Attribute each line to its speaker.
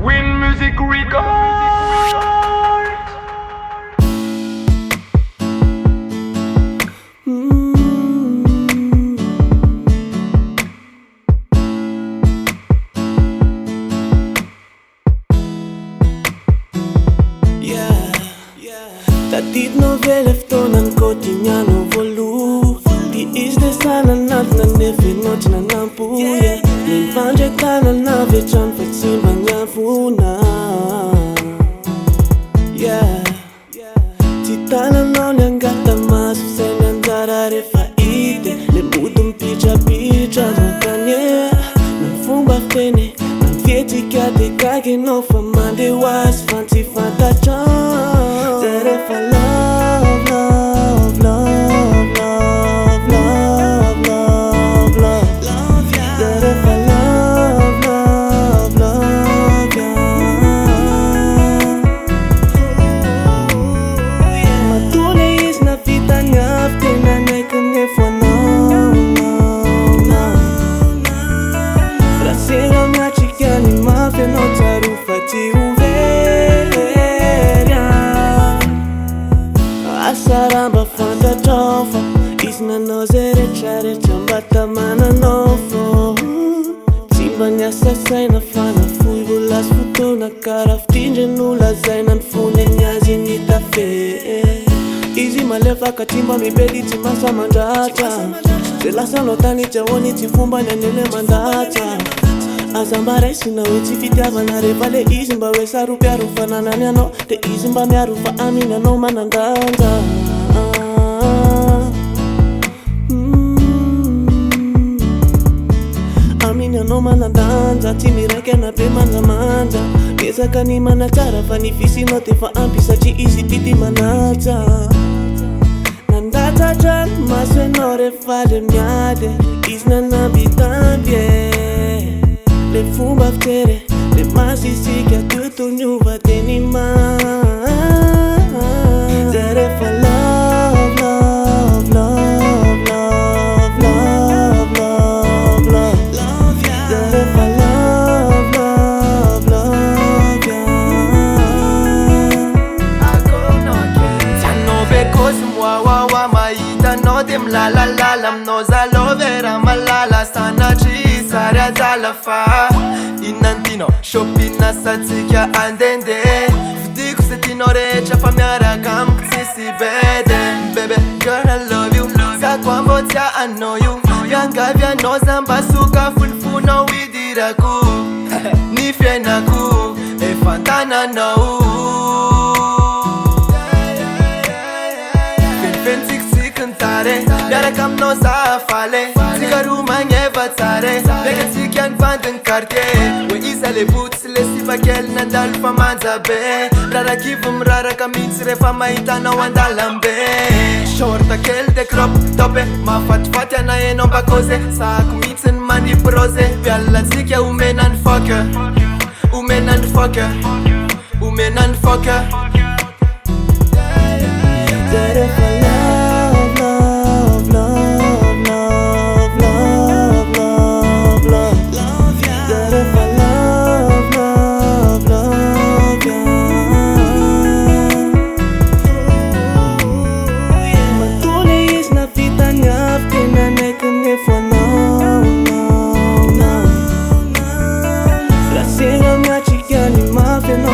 Speaker 1: Win Music Records.
Speaker 2: Tatit novele ftonan cotidiano volu Ti ishte sana natë në nefe noqë në nampuja Në vangje kana në veçan fëtsin va një funa Ti tana nonja nga ta masu se në ndarare faite Le mudum picha në kanje Në fumba ftene Në vjeti kja te kage no fa mande was Fancy fanta chan That if I love, love, love, love, love, love, love, love ya. That if I love, love, love ya. Matule is na vita ngafte na nekune fwa no. Rasega na chikani mafia no tarufa ti Saramba fanta tofa Isna nozere chare chambata mana nofo Timba nya sasai na fana fui Vulas futo na cara ftinje nula zaina nfune nyazi nita fe Easy malefa katimba mibedi timasa mandata Selasa lotani chawoni tifumba nyanele mandata Azambare sina weti fitiava na revale izimba wesa rupia rufa na nanyano Te izimba mia rufa amina no mananganga Amina no manandanja Timireke na pe manamanja Kesa kani manachara fanifisi no te fa ampisa chi isi titi manacha Nandata jan maswe no refale miade Isna nabitambie Le fumba ftere, le masisi che a tutto nuova tenima That if I love, love, love, love, love, love, love, love ya. That if I love, love, love ya.
Speaker 3: Tianove cos mwawawa maita no dem la la la lam no zalovera malala sana chi saria zalafa Inantino shopina satsika andende Vdiku se ti norecha fa miaraka mkse si vede Baby girl I love you Sa kwa mbotia I know you Yanga vya no zamba suka fulfuna widiraku Nifye naku e fantana na u Fin cântare Iar cam no sa fale Zigaru manye vațare Legații chiar vand în cartier Ui izale buțile si vaghel Nandal fa manzabe Rara kivum rara kamitz refa maita no andalambe Short akel de crop tope Ma fatia na e non bacoze Sa kumitz în mani proze Viala zikia umenan fucker Umenan fucker Umenan fucker
Speaker 2: That if I love, love, love, love, love, love, love, love ya. That if I love, love, love ya. Matule is na vita ngafte na nekune fwa no. Rasega mia chikani mafia no